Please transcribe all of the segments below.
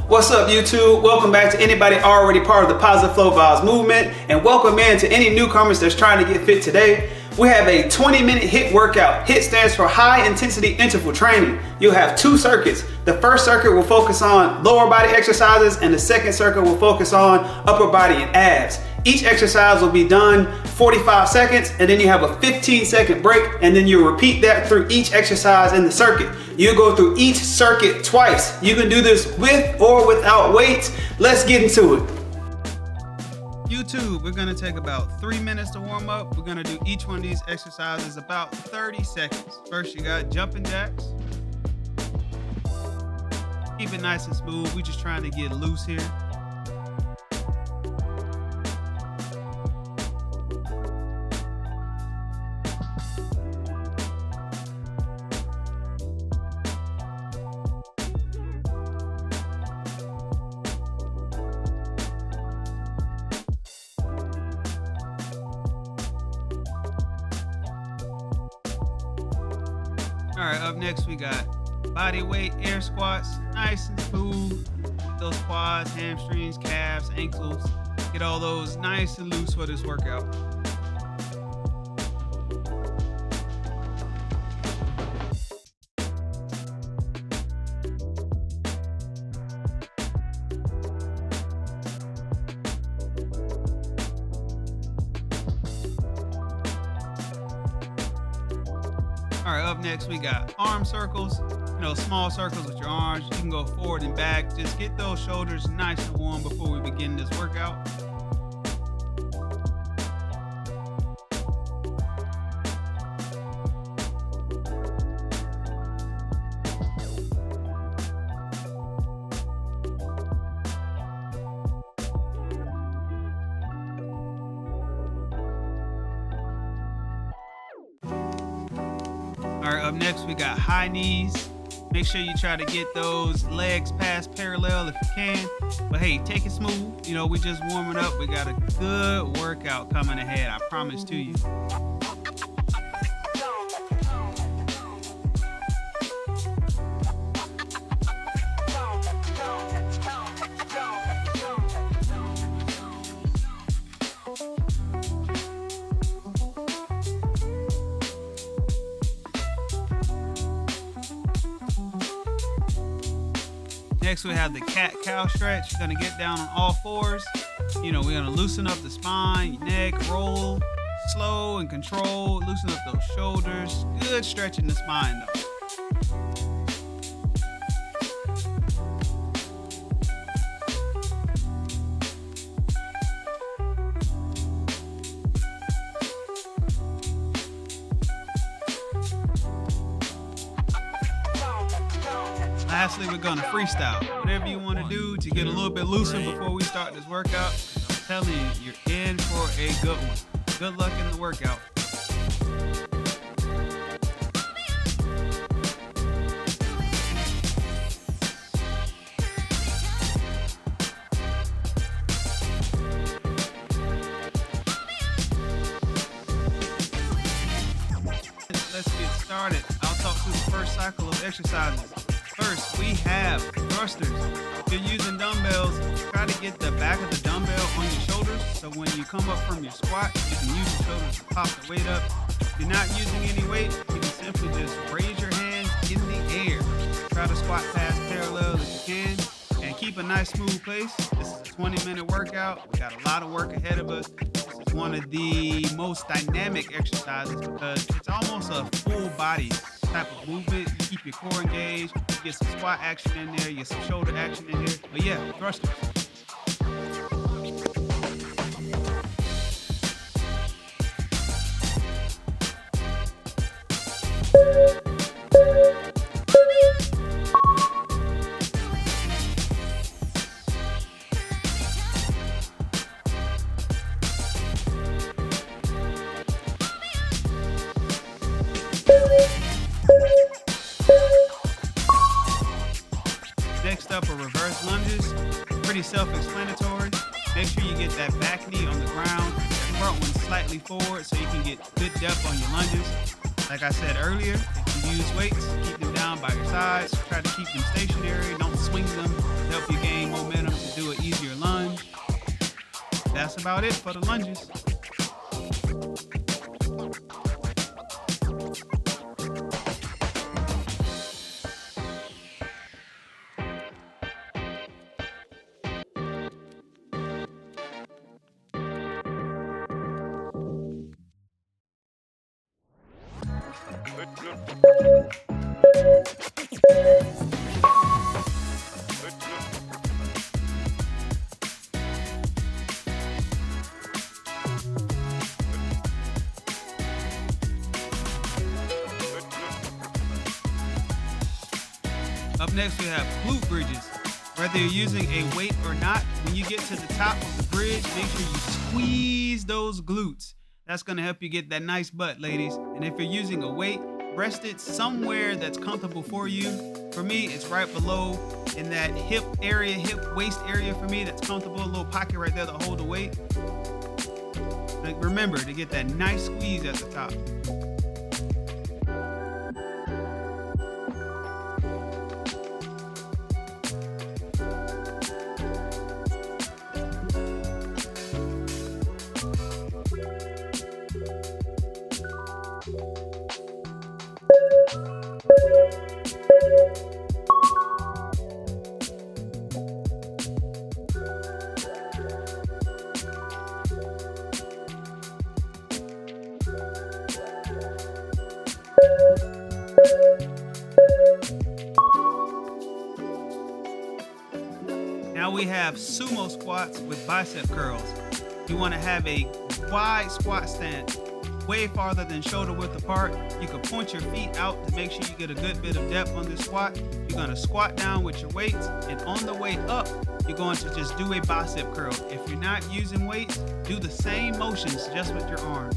What's up, YouTube? Welcome back to anybody already part of the Positive Flow Vibes movement, and welcome in to any newcomers that's trying to get fit today. We have a 20-minute HIIT workout. HIIT stands for high intensity interval training. You'll have two circuits. The first circuit will focus on lower body exercises, and the second circuit will focus on upper body and abs. Each exercise will be done 45 seconds, and then you have a 15-second break, and then you repeat that through each exercise in the circuit. You go through each circuit twice. You can do this with or without weights. Let's get into it. YouTube, we're gonna take about 3 minutes to warm up. We're gonna do each one of these exercises about 30 seconds. First, you got jumping jacks. Keep it nice and smooth. We're just trying to get loose here. All right, up next we got body weight air squats, nice and smooth. Those quads, hamstrings, calves, ankles, get all those nice and loose for this workout. All right, up next we got arm circles, small circles with your arms. You can go forward and back. Just get those shoulders nice and warm before we begin this workout. All right, up next we got high knees. Make sure you try to get those legs past parallel if you can. But hey, take it smooth. We just warming up. We got a good workout coming ahead, I promise to you. Next, we have the cat-cow stretch. You're gonna get down on all fours. We're gonna loosen up the spine, your neck, roll, slow and control, loosen up those shoulders. Good stretch in the spine though. Lastly, we're gonna freestyle. Whatever you want to do to get a little bit looser before we start this workout. I'm telling you, you're in for a good one. Good luck in the workout. Let's get started. I'll talk through the first cycle of exercises. First, we have thrusters. If you're using dumbbells, try to get the back of the dumbbell on your shoulders, so when you come up from your squat, you can use your shoulders to pop the weight up. If you're not using any weight, you can simply just raise your hands in the air. Try to squat past parallel if you can, and keep a nice smooth pace. This is a 20-minute workout. We got a lot of work ahead of us. This is one of the most dynamic exercises because it's almost a full body type of movement. You keep your core engaged, you get some squat action in there, you get some shoulder action in here. But yeah, thrusters. Next up are reverse lunges. Pretty self-explanatory. Make sure you get that back knee on the ground, that front one slightly forward so you can get good depth on your lunges. Like I said earlier, if you use weights, keep them down by your sides. Try to keep them stationary. Don't swing them to help you gain about it for the lunges. Up next, we have glute bridges. Whether you're using a weight or not, when you get to the top of the bridge, make sure you squeeze those glutes. That's going to help you get that nice butt, ladies. And if you're using a weight, rest it somewhere that's comfortable for you. For me, it's right below in that hip area, hip waist area for me that's comfortable. A little pocket right there to hold the weight. Like, remember to get that nice squeeze at the top. Now we have sumo squats with bicep curls. You want to have a wide squat stance, way farther than shoulder width apart. You can point your feet out to make sure you get a good bit of depth on this squat. You're going to squat down with your weights, and on the way up, you're going to just do a bicep curl. If you're not using weights, do the same motions just with your arms.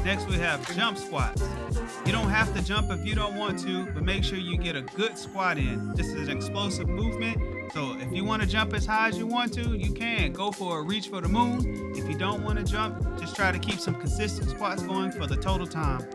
Next, we have jump squats. You don't have to jump if you don't want to, but make sure you get a good squat in. This is an explosive movement, so if you want to jump as high as you want to, you can. Go for a reach for the moon. If you don't want to jump, just try to keep some consistent squats going for the total time.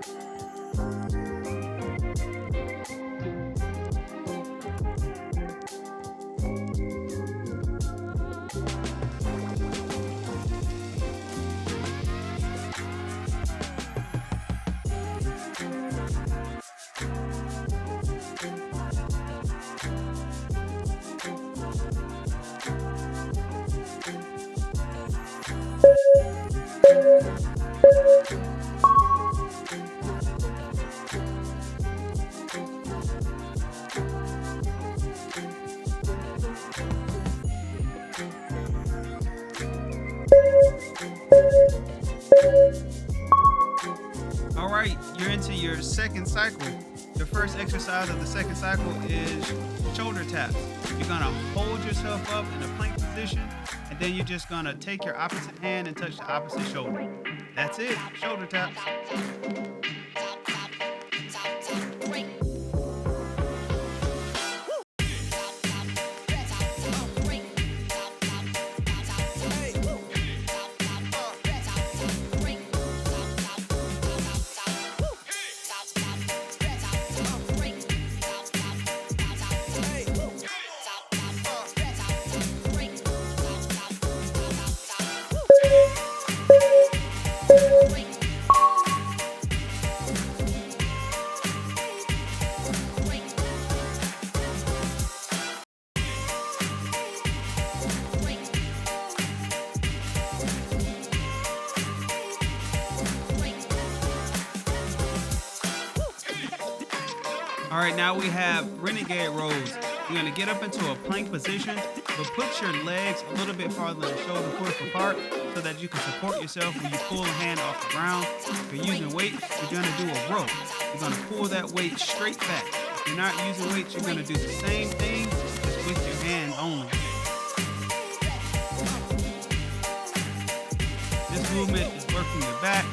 All right, you're into your second cycle. The first exercise of the second cycle is shoulder taps. You're gonna hold yourself up in a plank position, and then you're just gonna take your opposite hand and touch the opposite shoulder. That's it, shoulder taps. All right, now we have renegade rows. You're gonna get up into a plank position, but put your legs a little bit farther than shoulder width apart so that you can support yourself when you pull a hand off the ground. If you're using weight, you're gonna do a row. You're gonna pull that weight straight back. If you're not using weights, you're gonna do the same thing just with your hands only. This movement is working your back.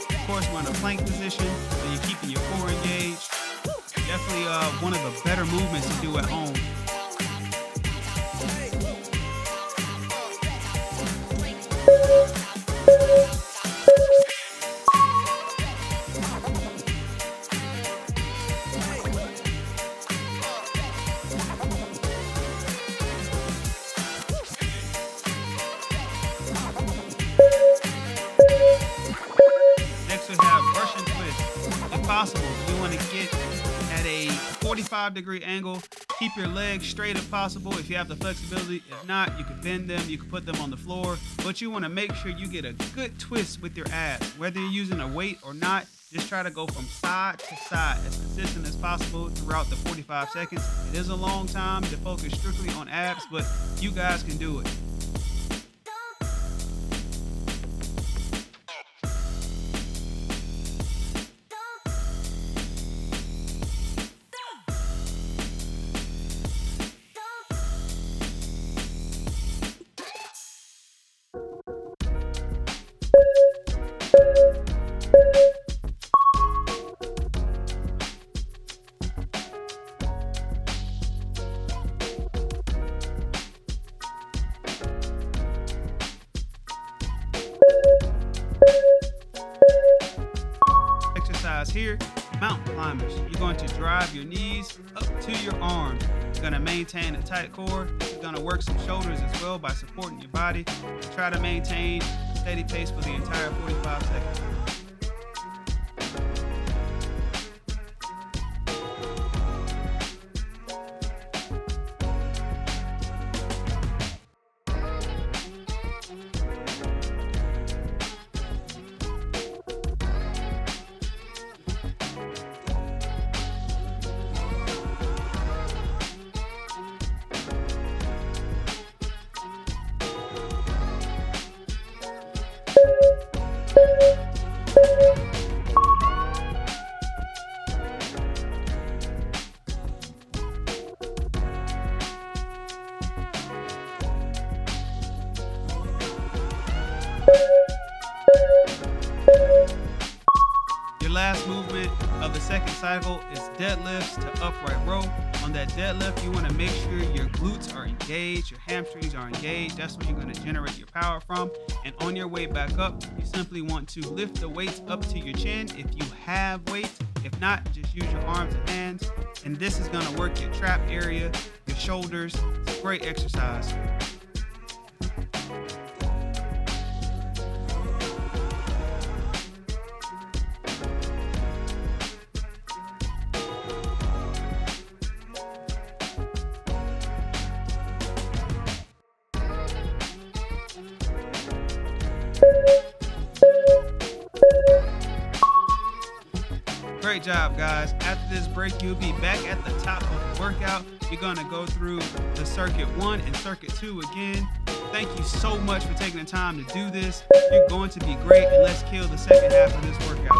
Of course, we're in a plank position, so you're keeping your core engaged. Definitely one of the better movements to do at home. Next we have Russian twist. If possible, you want to get at a 45-degree angle. Keep your legs straight if possible if you have the flexibility. If not, you can bend them, you can put them on the floor. But you want to make sure you get a good twist with your abs. Whether you're using a weight or not, just try to go from side to side as consistent as possible throughout the 45 seconds. It is a long time to focus strictly on abs, but you guys can do it. Here, mountain climbers. You're going to drive your knees up to your arms. You're going to maintain a tight core. This is going to work some shoulders as well by supporting your body. Try to maintain a steady pace for the entire 45 seconds. Your last movement of the second cycle is deadlifts to upright row. On that deadlift, you want to make sure your glutes are engaged, your hamstrings are engaged. That's where you're going to generate your power from. And on your way back up, you simply want to lift the weights up to your chin if you have weights. If not, just use your arms and hands. And this is going to work your trap area, your shoulders. It's a great exercise. Great job, guys. After this break, you'll be back at the top of the workout. You're going to go through the circuit 1 and circuit 2 again. Thank you so much for taking the time to do this. You're going to be great, and let's kill the second half of this workout.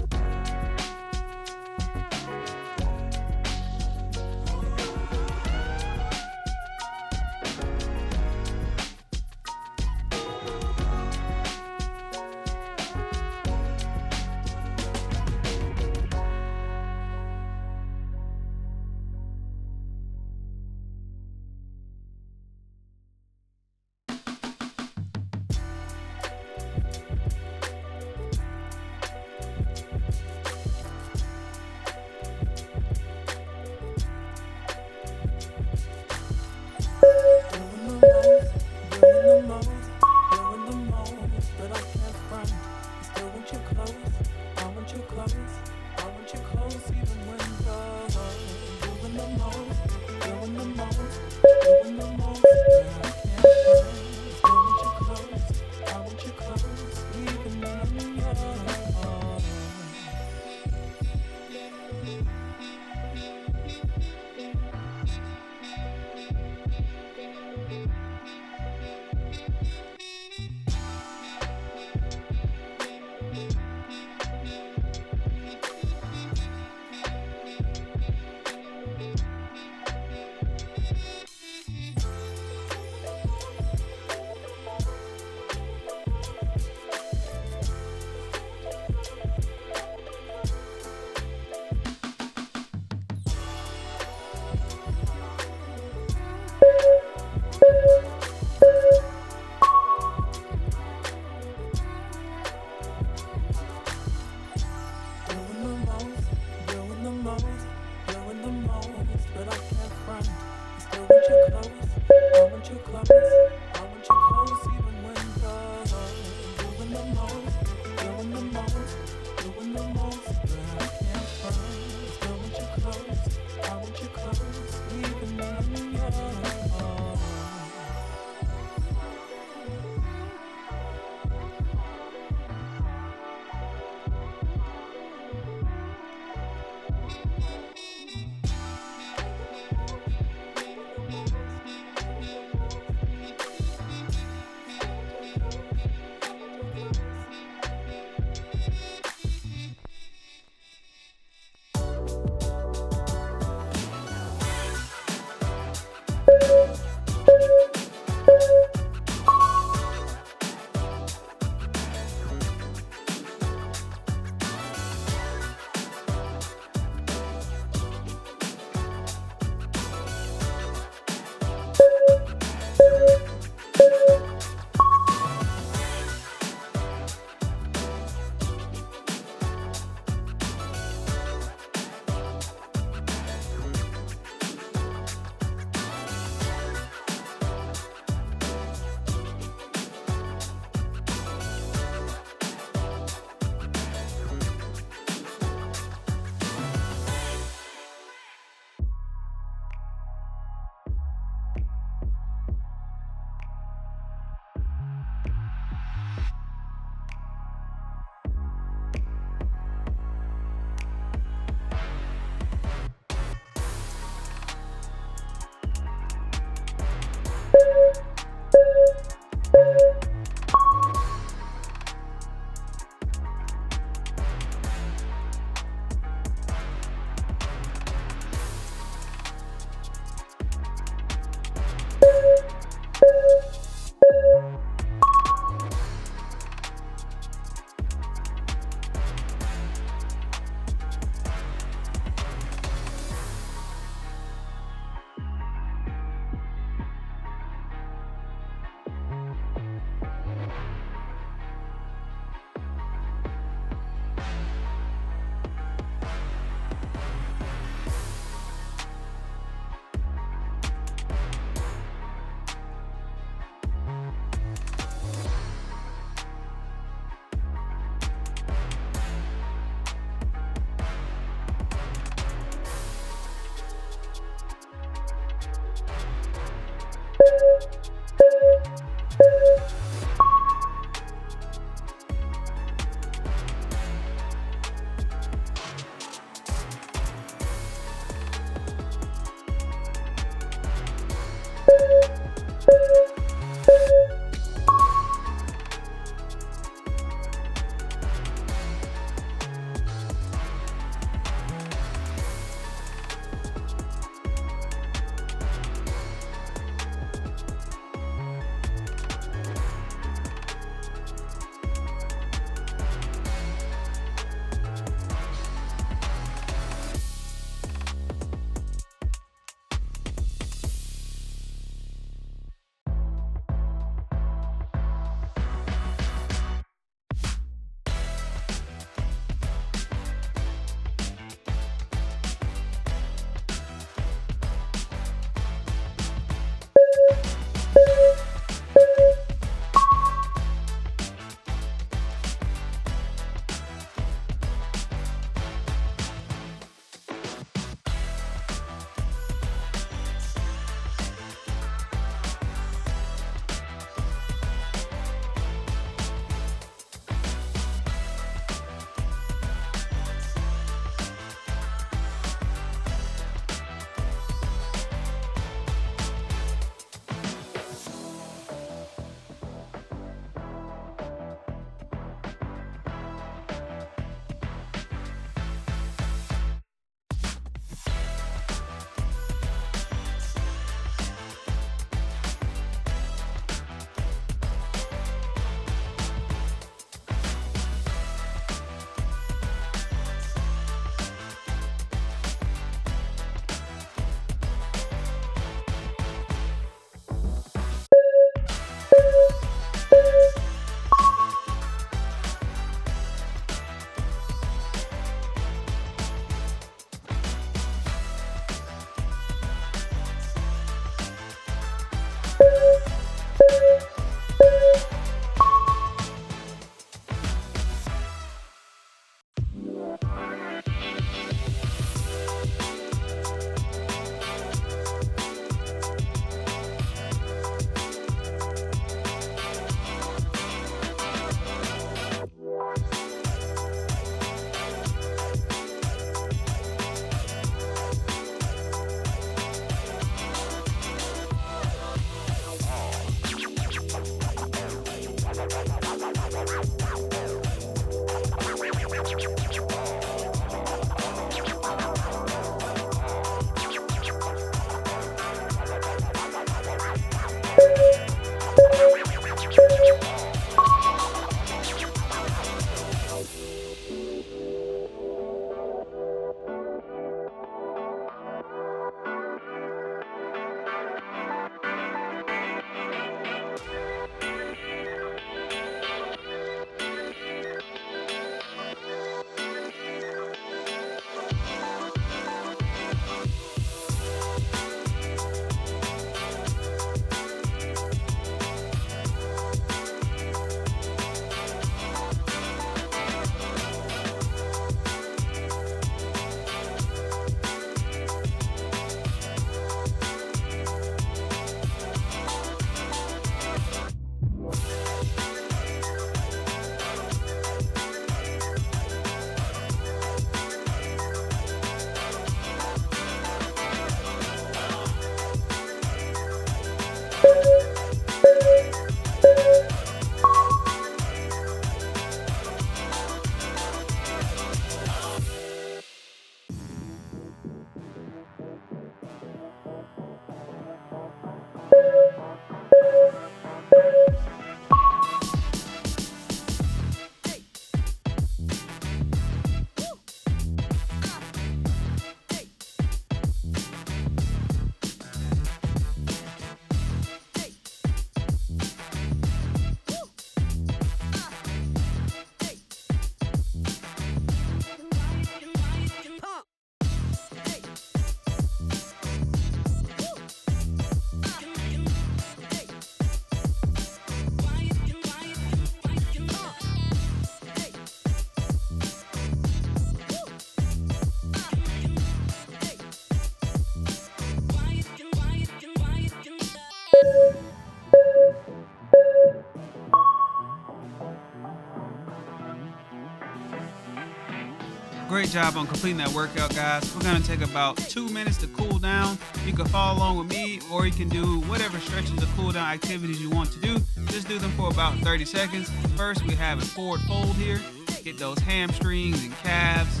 Great job on completing that workout, guys. We're gonna take about 2 minutes to cool down. You can follow along with me, or you can do whatever stretches or cool down activities you want to do. Just do them for about 30 seconds. First, we have a forward fold here. Get those hamstrings and calves.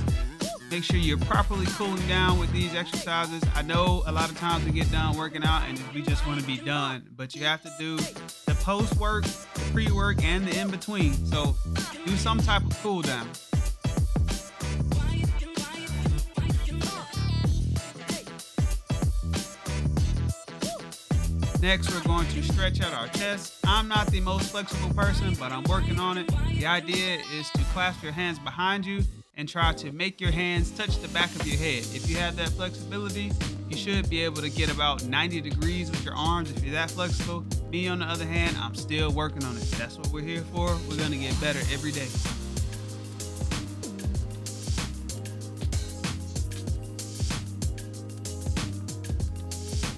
Make sure you're properly cooling down with these exercises. I know a lot of times we get done working out and we just want to be done, but you have to do the post work, the pre-work, and the in-between. So do some type of cool down. Next, we're going to stretch out our chest. I'm not the most flexible person, but I'm working on it. The idea is to clasp your hands behind you and try to make your hands touch the back of your head. If you have that flexibility, you should be able to get about 90 degrees with your arms if you're that flexible. Me, on the other hand, I'm still working on it. That's what we're here for. We're gonna get better every day.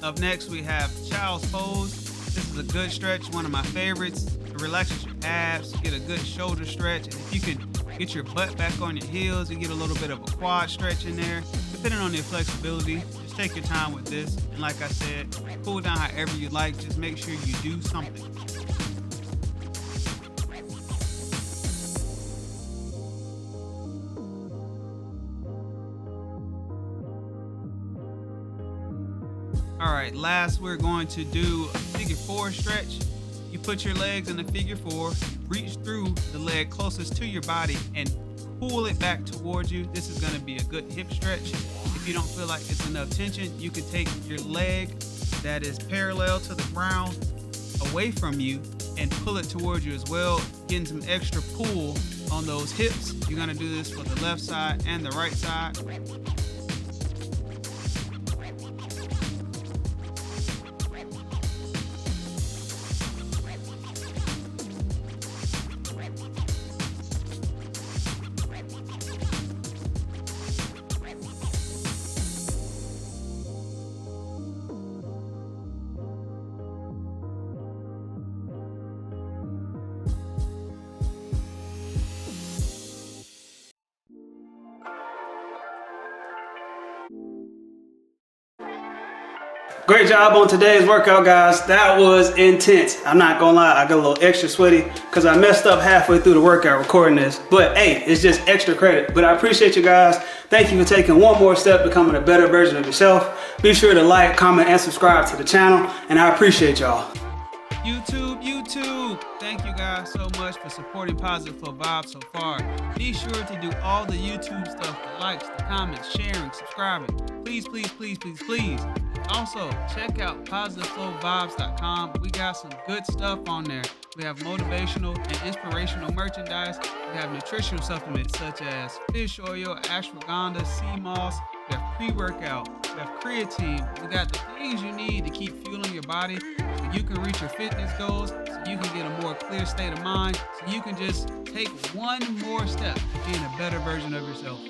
Up next, we have child's pose. This is a good stretch, one of my favorites. It relaxes your abs, get a good shoulder stretch. And if you can get your butt back on your heels, you get a little bit of a quad stretch in there. Depending on your flexibility, just take your time with this. And like I said, cool down however you like. Just make sure you do something. All right, last we're going to do a figure 4 stretch. You put your legs in the figure 4, reach through the leg closest to your body and pull it back towards you. This is gonna be a good hip stretch. If you don't feel like it's enough tension, you can take your leg that is parallel to the ground away from you and pull it towards you as well, getting some extra pull on those hips. You're gonna do this for the left side and the right side. Great job on today's workout, guys. That was intense. I'm not gonna lie, I got a little extra sweaty because I messed up halfway through the workout recording this. But hey, it's just extra credit. But I appreciate you guys. Thank you for taking one more step, becoming a better version of yourself. Be sure to like, comment, and subscribe to the channel. And I appreciate y'all. YouTube. Thank you guys so much for supporting Positive Flow Vibes so far. Be sure to do all the YouTube stuff, the likes, the comments, sharing, subscribing. Please. Also, check out positiveflowvibes.com. We got some good stuff on there. We have motivational and inspirational merchandise. We have nutritional supplements such as fish oil, ashwagandha, sea moss. We have pre-workout. We have creatine. We got the things you need to keep fueling your body so you can reach your fitness goals, so you can get a more clear state of mind, so you can just take one more step to being a better version of yourself.